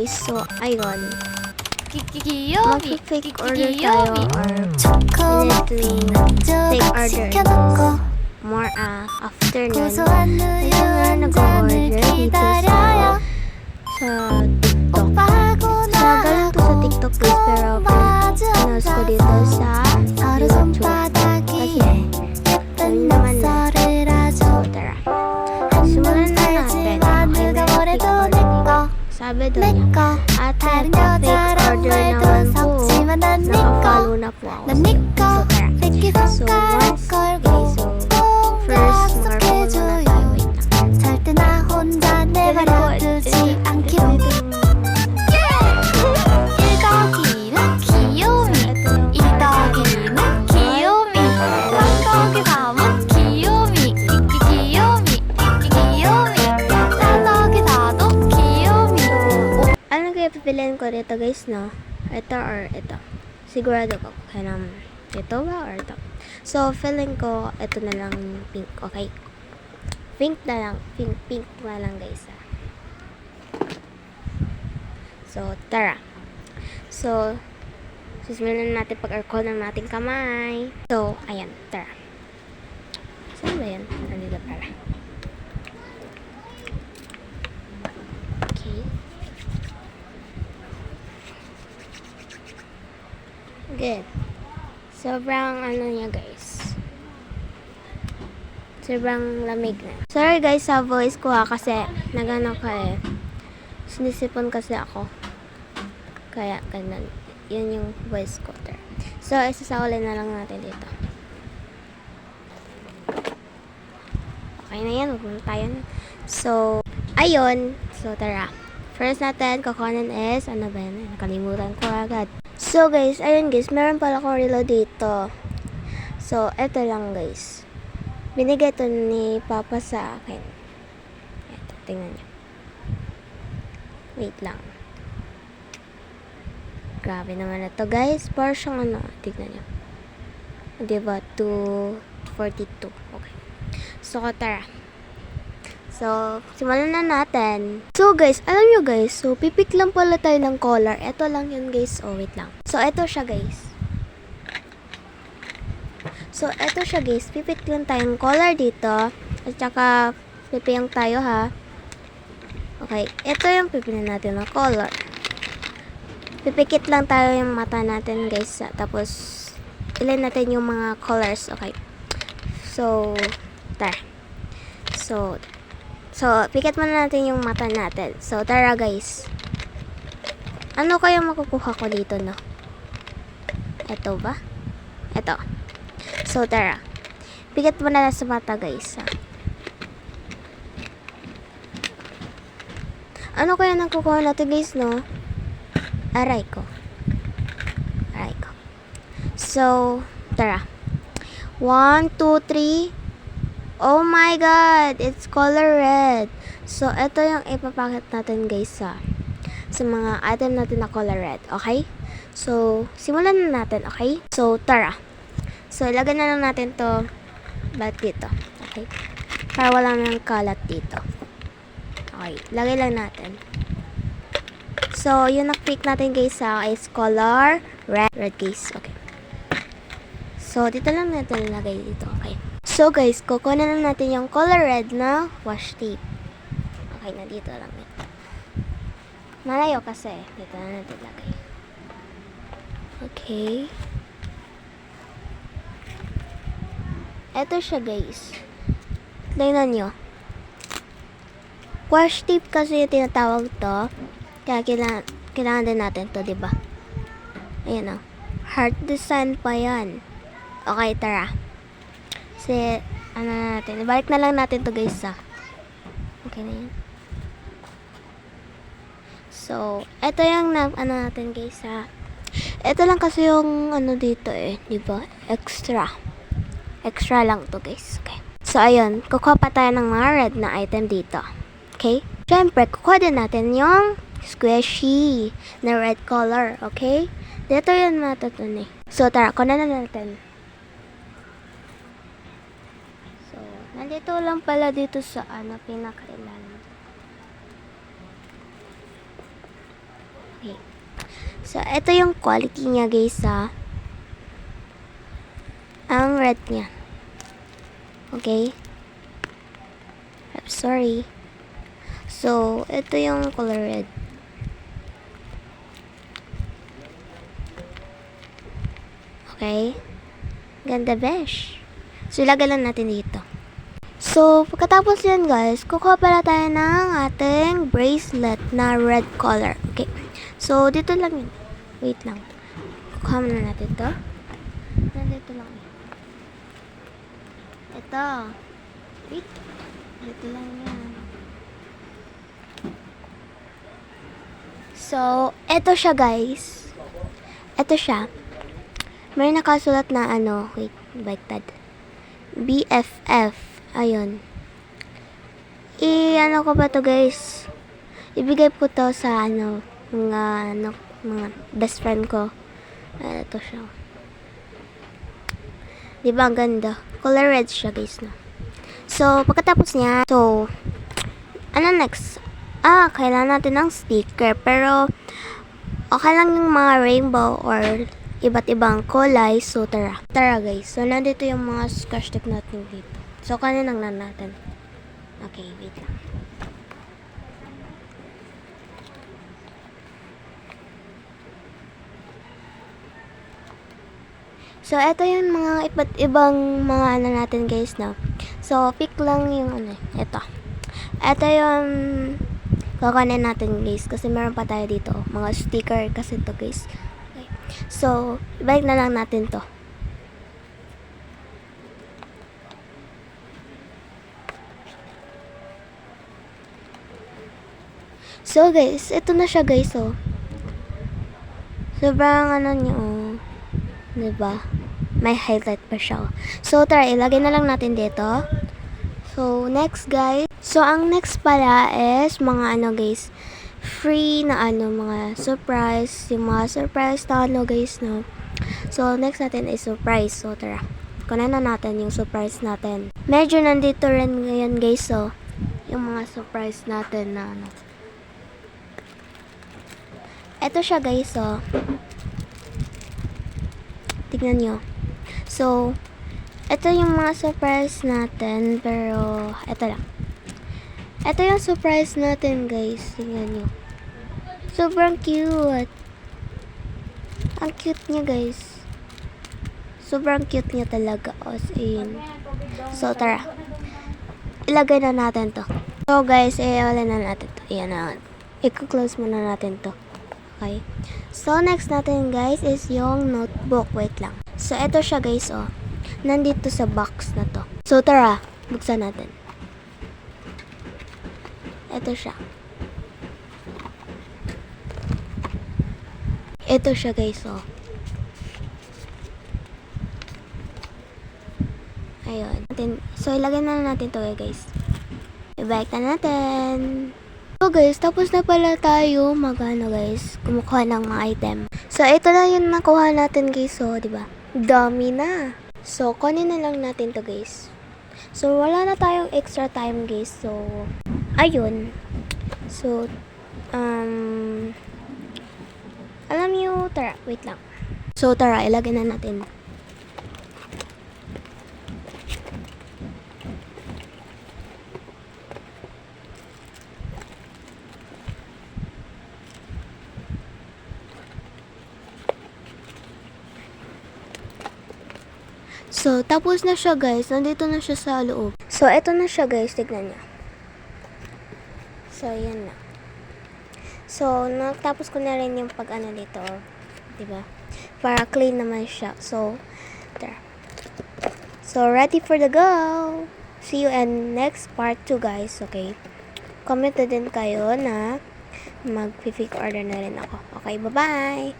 guys. So, ayun. Kiyomi, Mag-fake order tayo or we need to take order in more afternoon. Kasi nga nag-order dito sa TikTok. So, galing to sa TikTok guys, pero pinost ko dito sa YouTube. Kasi, yun naman na. So, tara. Simulan na natin. Okay na yung fake order. Sabi doon niya, ate, fake order naman po. Naka-follow na po ako. So, tara. So, once, okay, so, first, mag-follow na tayo. Wait lang. Ano kaya pipiliin ko dito guys, no? Ito or ito? Sigurado ko. Kaya naman, ito ba or ito? So, feeling ko, ito na lang pink, okay? Pink na lang. Pink na lang guys. So, tara. So, sisimulan natin pag-alcohol ng nating kamay. So, ayan, tara. Saan ba yan? Nandito para. Okay. Good. Sobrang ano niya guys. Sobrang lamig na. Sorry guys sa voice ko kasi nagano ka eh. Sinisipon kasi ako. Kaya ganun. Yun yung voice ko. So, isasaulin na lang natin dito. Okay na yan. Huwag muna tayo na. So, ayun. So, tara. First natin, kukunin is, ano ba yan? Nakalimutan ko agad. So, guys, ayun guys. Meron pala akong relo dito. So, eto lang guys. Binigay to ni Papa sa akin. Eto, tingnan nyo. Wait lang. Grabe naman na to guys. Para siyang ano, tignan nyo. Diba? 242. Okay. So, tara. So, simulan na natin. So, guys, alam nyo guys. So, pipik lang pala tayo ng color. Ito lang yun guys. Oh, wait lang. So, ito siya guys. So, ito siya guys. Pipik lang tayong color dito. At saka, pipiyang tayo ha. Okay. Ito yung pipiliin natin ng color. Pipikit lang tayo yung mata natin guys. Tapos, ilin natin yung mga colors. Okay. So, tara. So, pikit muna natin yung mata natin. So, tara guys. Ano kaya makukuha ko dito, no? Ito ba? Ito. So, tara. Pikit muna na sa mata guys. Ano kaya nakukuha natin guys, no? Aray ko. So, tara. 1, 2, 3. Oh my god! It's color red. So, ito yung ipapakit natin guys sa mga item natin na color red. Okay? So, simulan na natin. Okay? So, tara. So, ilagay na lang natin to back dito. Okay? Para wala nang kalat dito. Okay. Lagay lang natin. So, yung na-pick natin guys is color red. Red guys. Okay. So, dito lang natin ilagay dito. Okay. So, guys, kukunin na natin yung color red na washi tape. Okay, na dito lang yun. Malayo kasi. Dito na natin ilagay. Okay. Ito siya, guys. Tingnan nyo. Washi tape kasi yung tinatawag to. Kaya kailangan din natin to, diba? Ayan o. Heart design pa yan. Okay, tara. Kasi, ano na natin. Ibalik na lang natin to guys Okay na yan. So, ito yung natin guys Ito lang kasi yung ano dito diba? Extra lang to guys. Okay. So, ayun. Kukuha pa tayo ng mga red na item dito. Okay? Siyempre, kukuha din natin yung squishy na red color. Okay? Dito yun matutunan So, tara. Kunan na natin. Nandito lang pala dito sa pinakailalim. Okay. So, ito yung quality niya guys ang red niya. Okay? I'm sorry. So, ito yung color red. Okay? Ganda besh. So, ilagay lang natin dito. So, pagkatapos yan guys, kukuha pala tayo ng ating bracelet na red color. Okay. So, dito lang yun. Wait lang. Kukuha muna natin to. Nandito lang yun. Ito. Wait. Dito lang yan. So, ito siya guys. Ito siya. May nakasulat na wait, baliktad. BFF. Ayun. Ano ko ba to guys? Ibigay po to sa mga best friend ko. Ito siya. Diba ang ganda? Color red siya guys, no? So, pagkatapos niya, ano next? Kailangan natin ng sticker. Pero, okay lang yung mga rainbow or iba't ibang kulay. So, tara. Tara guys. So, nandito yung mga scratch tape natin dito. So, kanin lang na natin. Okay, wait lang. So, ito yung mga iba't ibang mga natin guys, no? So, pick lang yung ito. Ito yung kukunin natin guys kasi meron pa tayo dito. Mga sticker kasi to guys. Okay. So, ibalik na lang natin to. So guys, ito na siya guys, Sobrang niya, diba? May highlight pa siya. So, tara, ilagay na lang natin dito. So, next guys. So, ang next pala is mga guys, free na mga surprise. Yung mga surprise na guys, no? So, next natin is surprise. So, tara. Kunin na natin yung surprise natin. Medyo nandito rin ngayon guys, yung mga surprise natin na Ito siya guys, Tignan nyo. So, ito yung mga surprise natin, pero, ito lang. Ito yung surprise natin guys, tignan nyo. Sobrang cute. Ang cute niya guys. Sobrang cute niya talaga, as in. So, tara. Ilagay na natin to. So guys, wala na natin to. Ayan na. I-close muna natin to. Okay. So, next natin guys is yung notebook. Wait lang. So, ito siya guys, Nandito sa box na to. So, tara. Buksan natin. Ito siya. Ito siya guys, Ayun. So, ilagay na natin to guys. I-bike na natin. So guys, tapos na pala tayo guys, kumukuha ng mga item. So ito na yung nakuha natin guys, diba? Dami na. So kunin na lang natin to guys. So wala na tayong extra time guys. So ayun. So alam niyo, tara, wait lang. So tara, ilagay na natin. So, tapos na siya guys. Nandito na siya sa loob. So, eto na siya guys. Tignan niya. So, yan na. So, natapos ko na rin yung dito. Diba? Para clean naman siya. So, there. So, ready for the go! See you in next part 2 guys. Okay? Comment na din kayo na mag-pick order na rin ako. Okay, bye-bye!